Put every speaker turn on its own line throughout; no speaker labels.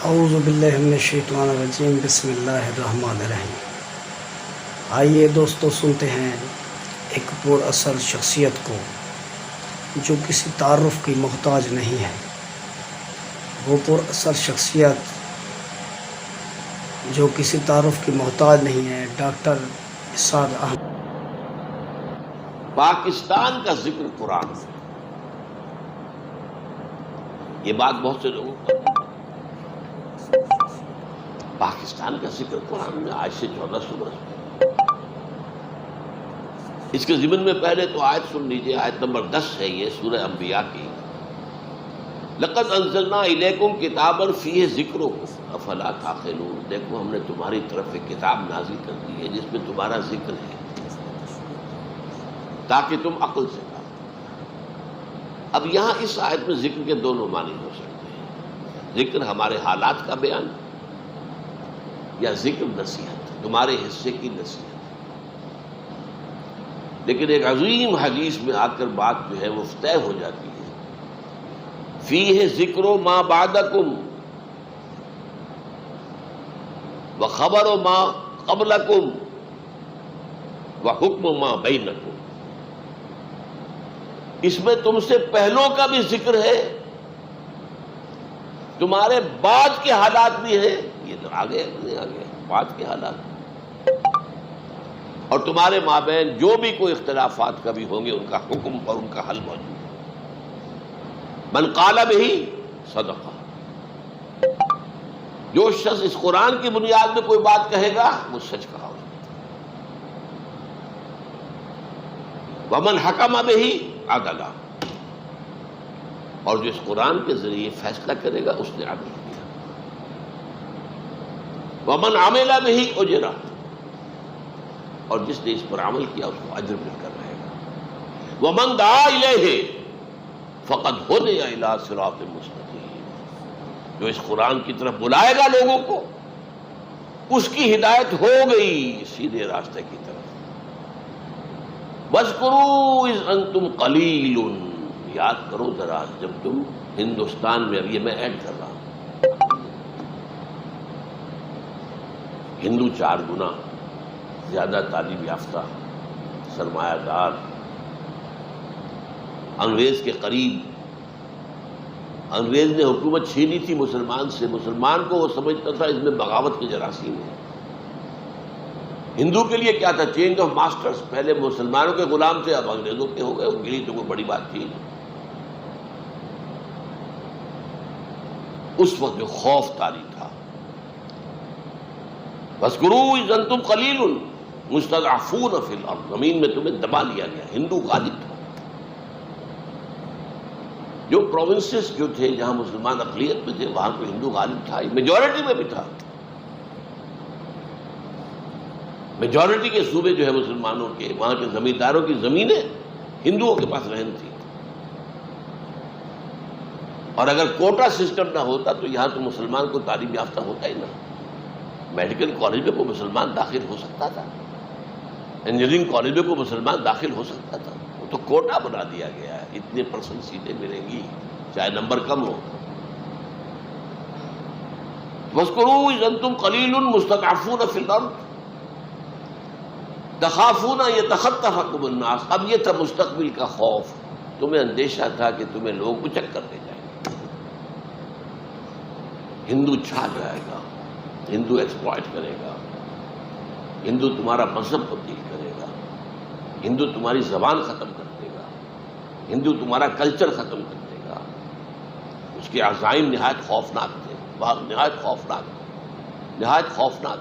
اعوذ باللہ من الشیطان الرجیم، بسم اللہ الرحمن الرحیم۔ آئیے دوستو سنتے ہیں ایک پر اثر شخصیت کو جو کسی تعارف کی محتاج نہیں ہے۔ وہ پر اثر شخصیت جو کسی تعارف کی محتاج نہیں ہے، ڈاکٹر اسعد احمد۔
پاکستان کا ذکر قرآن میں، یہ بات بہت سے لوگوں کو، پاکستان کا ذکر قرآن میں آج سے 1400 برس پہلے۔ اس کے ضمن میں پہلے تو آیت سن لیجئے، آیت نمبر 10 ہے یہ سورہ انبیاء کی۔ لقد انزلنا الیکم کتابا فیہ ذکرکم افلا تعقلون، دیکھو ہم نے تمہاری طرف ایک کتاب نازل کر دی ہے جس میں تمہارا ذکر ہے تاکہ تم عقل سے کام۔ اب یہاں اس آیت میں ذکر کے دونوں معنی ہو سکتے ہیں، ذکر ہمارے حالات کا بیان یا ذکر نصیحت، تمہارے حصے کی نصیحت۔ لیکن ایک عظیم حدیث میں آ کر بات جو ہے وہ طے ہو جاتی ہے، فیہ ذکر ما بعدکم وخبر ما قبلکم وحکم ما بینکم۔ اس میں تم سے پہلوں کا بھی ذکر ہے، تمہارے بعد کے حالات بھی ہیں، یہ تو آگے بعد کے حالات، اور تمہارے مابین جو بھی کوئی اختلافات کبھی ہوں گے ان کا حکم اور ان کا حل موجود ہے۔ من قال بہ صدقہ، جو شخص اس قرآن کی بنیاد میں کوئی بات کہے گا وہ سچ کہا ہوگا۔ ومن حکم بہ عدل، اور جو اس قرآن کے ذریعے فیصلہ کرے گا اس نے عدل کیا۔ ومن عمل بہ اجر، اور جس نے اس پر عمل کیا اس کو اجر مل کر رہے گا۔ ومن دعا الیہ فقد ہدی الی صراط مستقیم، جو اس قرآن کی طرف بلائے گا لوگوں کو اس کی ہدایت ہو گئی سیدھے راستے کی طرف۔ وَاذْكُرُوا إِذْ أَنْتُمْ قَلِيلٌ، یاد کرو ذرا جب تم ہندوستان میں، اب یہ میں ایڈ کر رہا ہوں، ہندو 4 گنا زیادہ تعلیم یافتہ، سرمایہ دار، انگریز کے قریب، انگریز نے حکومت چھینی تھی مسلمان سے، مسلمان کو وہ سمجھتا تھا اس میں بغاوت کے جراثیم ہے۔ ہندو کے لیے کیا تھا؟ چینج آف ماسٹرز، پہلے مسلمانوں کے غلام تھے اب انگریزوں کے ہو گئے، ان کے لیے تو کوئی بڑی بات تھی۔ اس وقت جو خوف طاری تھا، وَاذْكُرُوا إِذْ أَنْتُمْ قَلِيلٌ مُسْتَضْعَفُونَ فِي الْأَرْضِ، زمین میں تمہیں دبا لیا گیا، ہندو غالب تھا۔ جو پروونسز جو تھے جہاں مسلمان اقلیت میں تھے وہاں تو ہندو غالب تھا، میجورٹی میں بھی تھا۔ میجورٹی کے صوبے جو ہے مسلمانوں کے، وہاں کے زمینداروں کی زمینیں ہندوؤں کے پاس رہن تھی، اور اگر کوٹا سسٹم نہ ہوتا تو یہاں تو مسلمان کو تعلیم یافتہ ہوتا ہی نہ۔ میڈیکل کالج میں کوئی مسلمان داخل ہو سکتا تھا، انجینئرنگ کالج میں کوئی مسلمان داخل ہو سکتا تھا، وہ تو کوٹا بنا دیا گیا ہے، اتنے % سیٹیں ملیں گی چاہے نمبر کم ہو۔ وَاذْكُرُوا إِذْ أَنْتُمْ قَلِيلٌ مُسْتَضْعَفُونَ فِي الْأَرْضِ تخافون یتخطفکم الناس، اب یہ تھا مستقبل کا خوف، تمہیں اندیشہ تھا کہ تمہیں لوگ اچک کر لے جائیں گے، ہندو چھا جائے گا، ہندو ایکسپلائٹ کرے گا، ہندو تمہارا مذہب تبدیل کرے گا، ہندو تمہاری زبان ختم کر دے گا، ہندو تمہارا کلچر ختم کر دے گا۔ اس کے عزائم نہایت خوفناک تھے، نہایت خوفناک، نہایت خوفناک۔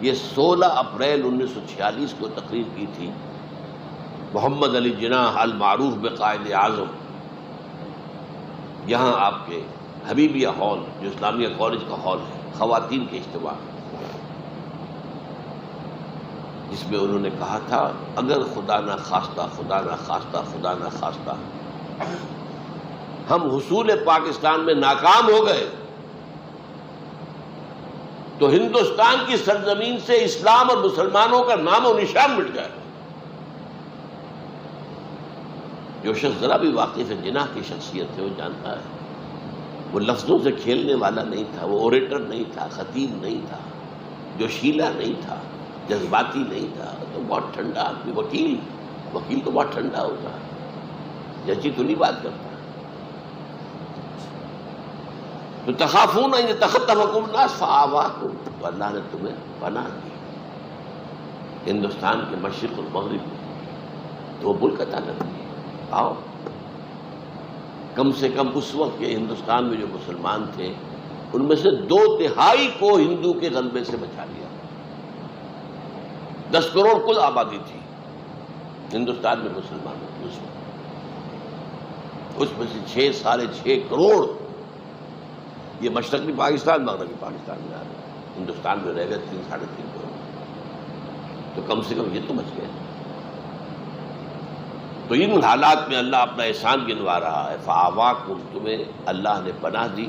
یہ 16 اپریل 1946 کو تقریر کی تھی محمد علی جناح المعروف بقائد اعظم، یہاں آپ کے حبیبیہ ہال جو اسلامیہ کالج کا ہال ہے، خواتین کے اجتماع، جس میں انہوں نے کہا تھا اگر خدا نہ خواستہ خدا نہ خواستہ خدا نہ خواستہ ہم حصول پاکستان میں ناکام ہو گئے تو ہندوستان کی سرزمین سے اسلام اور مسلمانوں کا نام و نشان مٹ جائے۔ جو شخص ذرا بھی واقف ہے جناح کی شخصیت سے وہ جانتا ہے وہ لفظوں سے کھیلنے والا نہیں تھا، وہ اوریٹر نہیں تھا، خطیب نہیں تھا، جوشیلا نہیں تھا، جذباتی نہیں تھا، تو بہت ٹھنڈا آدمی، وکیل تو بہت ٹھنڈا ہوتا ہے، ججی تو نہیں بات کرتا. تو تخافون ان یتخطفکم الناس فآواکم، تو اللہ نے تمہیں پناہ دی ہندوستان کے مشرق اور مغرب میں. تو ملک عطا کر دیے. آؤ، کم سے کم اس وقت کے ہندوستان میں جو مسلمان تھے ان میں سے 2/3 کو ہندو کے غلبے سے بچا لیا. 10 کروڑ کل آبادی تھی ہندوستان میں مسلمانوں کی اس وقت، اس میں سے 6.5 کروڑ یہ مشرقی پاکستان مغربی پاکستان میں آ رہے، ہندوستان میں رہ گئے 3-3.5 کروڑ. تو کم سے کم یہ تو بچ گئے. تو ان حالات میں اللہ اپنا احسان گنوا رہا ہے. فآواکم، تمہیں اللہ نے پناہ دی.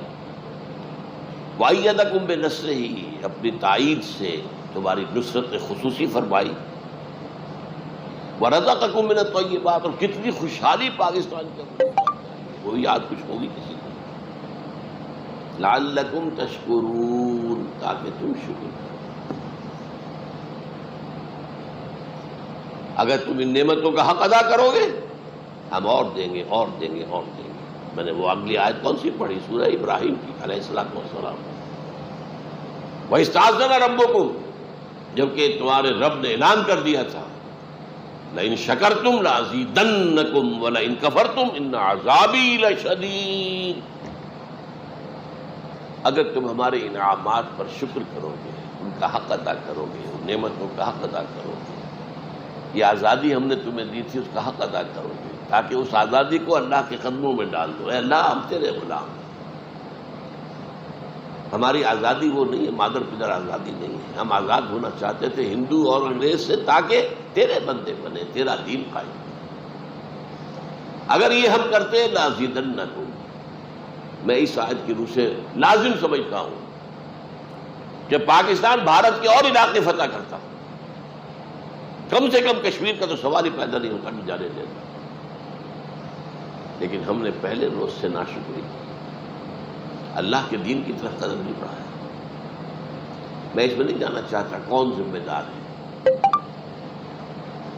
وَأَيَّدَكُم بِنَصْرِهِ، اپنی تائید سے تمہاری نصرت خصوصی فرمائی. وَرَزَقَكُم مِّنَ الطَّيِّبَاتِ، اور کتنی خوشحالی پاکستان کے وہ یاد کچھ ہوگی کسی کو. لعلکم تشکرون، تاکہ تم شکر کرو. اگر تم ان نعمتوں کا حق ادا کرو گے ہم اور دیں گے اور دیں گے اور دیں گے. میں نے وہ اگلی آیت کون سی پڑھی؟ سورہ ابراہیم کی علیہ الصلوۃ والسلام. وَإِسْتَأْذَنَ رَبُّكُمْ، جبکہ تمہارے رب نے اعلان کر دیا تھا لَإِن شَكَرْتُمْ لَأَزِيدَنَّكُمْ وَلَإِن كَفَرْتُمْ إِنَّ عَذَابِي لَشَدِيدٌ. اگر تم ہمارے انعامات پر شکر کرو گے، ان کا حق ادا کرو گے، ان نعمتوں کا حق ادا کرو گے، یہ آزادی ہم نے تمہیں دی تھی اس کا حق ادا کرو گے، تاکہ اس آزادی کو اللہ کے قدموں میں ڈال دو. اے اللہ ہم تیرے غلام ہیں. ہماری آزادی وہ نہیں ہے، مادر پدر آزادی نہیں ہے. ہم آزاد ہونا چاہتے تھے ہندو اور انگریز سے، تاکہ تیرے بندے بنے، تیرا دین قائم. اگر یہ ہم کرتے لازیدنکم، میں اس آیت کی روح سے لازم سمجھتا ہوں کہ پاکستان بھارت کے اور علاقے فتح کرتا، کم سے کم کشمیر کا تو سوال ہی پیدا نہیں ہوتا کہ جانے دیتا. لیکن ہم نے پہلے روز سے ناشکری کی، اللہ کے دین کی طرف قدم نہیں بڑھایا. میں اس میں نہیں جانا چاہتا کون ذمہ دار ہے،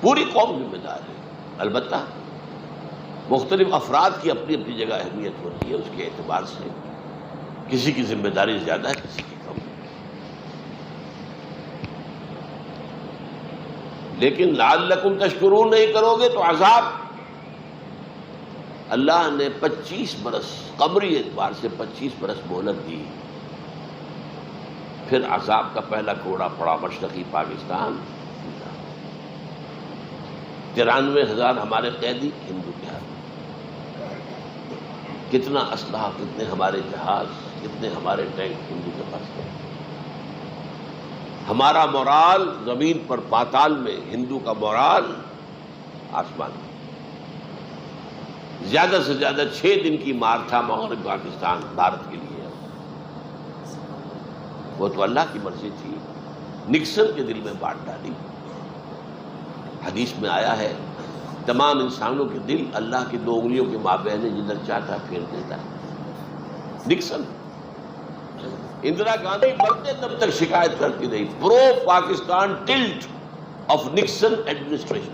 پوری قوم ذمہ دار ہے. البتہ مختلف افراد کی اپنی اپنی جگہ اہمیت ہوتی ہے، اس کے اعتبار سے کسی کی ذمہ داری زیادہ ہے، کسی کی کم. لیکن لعلکم تشکرون نہیں کرو گے تو عذاب. اللہ نے 25 برس قمری اعتبار سے 25 برس مہلت دی، پھر عذاب کا پہلا کوڑا پڑا مشرقی پاکستان. 93,000 ہمارے قیدی ہندو کے ہاتھ. کتنا اسلحہ، کتنے ہمارے جہاز، کتنے ہمارے ٹینک ہندو کے پاس ہیں. ہمارا مورال زمین پر پاتال میں، ہندو کا مورال آسمان میں. زیادہ سے زیادہ 6 دن کی مار تھا مغرب پاکستان بھارت کے لیے. وہ تو اللہ کی مرضی تھی، نکسن کے دل میں بات ڈالی. حدیث میں آیا ہے تمام انسانوں کے دل اللہ کی 2 انگلیوں کے مابین ہے، جدھر چاہتا پھیر دیتا ہے. نکسن، اندرا گاندھی مرتے تب تک شکایت کرتی رہی، pro Pakistan tilt of Nixon administration.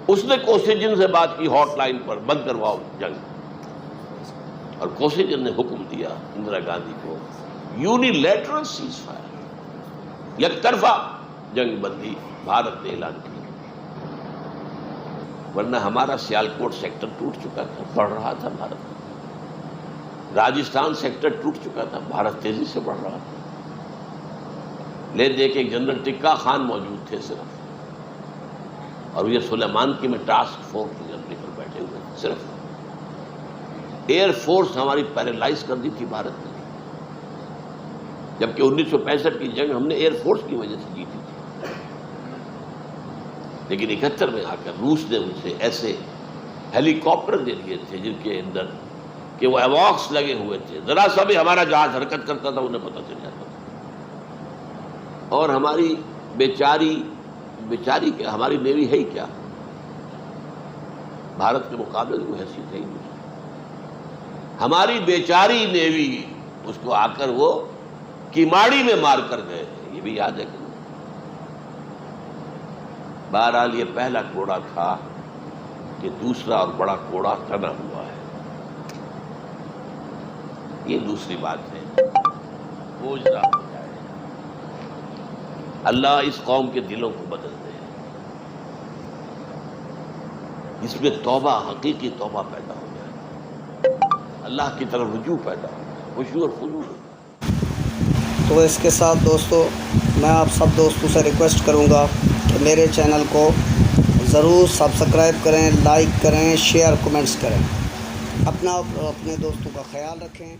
اس نے کوسیجن سے بات کی ہاٹ لائن پر، بند کرواؤ جنگ، اور کوسیجن نے حکم دیا اندرا گاندھی کو یونیلیٹرل سیز فائر، یک طرفہ جنگ بندی بھارت نے اعلان کی. ورنہ ہمارا سیالکوٹ سیکٹر ٹوٹ چکا تھا، بڑھ رہا تھا بھارت. راجستھان سیکٹر ٹوٹ چکا تھا، بھارت تیزی سے بڑھ رہا تھا. لے دے کے جنرل ٹکا خان موجود تھے صرف، اور یہ سلیمان کی میں ٹاسک فورس کے جنرل پر بیٹھے ہوئے. صرف ایئر فورس ہماری پیرالائز کر دی تھی بھارت نے، جبکہ 1965 کی جنگ ہم نے ایئر فورس کی وجہ سے جیتی تھی. لیکن 71 میں آ کر روس نے ان سے ایسے ہیلی کاپٹر دے دیے تھے جن کے اندر کہ وہ ایواکس لگے ہوئے تھے، ذرا سا بھی ہمارا جہاز حرکت کرتا تھا انہیں پتہ چل جاتا تھا. اور ہماری بیچاری کیا، ہماری نیوی ہے ہی کیا، بھارت کے مقابلے میں کوئی حیثیت ہے ہی نہیں. ہماری بیچاری نیوی اس کو آ کر وہ کیماڑی میں مار کر گئے، یہ بھی یاد ہے کہ نہیں؟ بہرحال یہ پہلا کوڑا تھا کہ دوسرا اور بڑا کوڑا تنا ہوا ہے، یہ دوسری بات ہے، بوجھ نہ ہو جائے۔ اللہ اس قوم کے دلوں کو بدل دے، جس میں توبہ، حقیقی توبہ پیدا ہو جائے، اللہ کی طرف رجوع پیدا ہو جائے، خشوع اور خضوع۔
تو اس کے ساتھ دوستو میں آپ سب دوستوں سے ریکویسٹ کروں گا کہ میرے چینل کو ضرور سبسکرائب کریں، لائک کریں، شیئر، کمنٹس کریں۔ اپنا اور اپنے دوستوں کا خیال رکھیں۔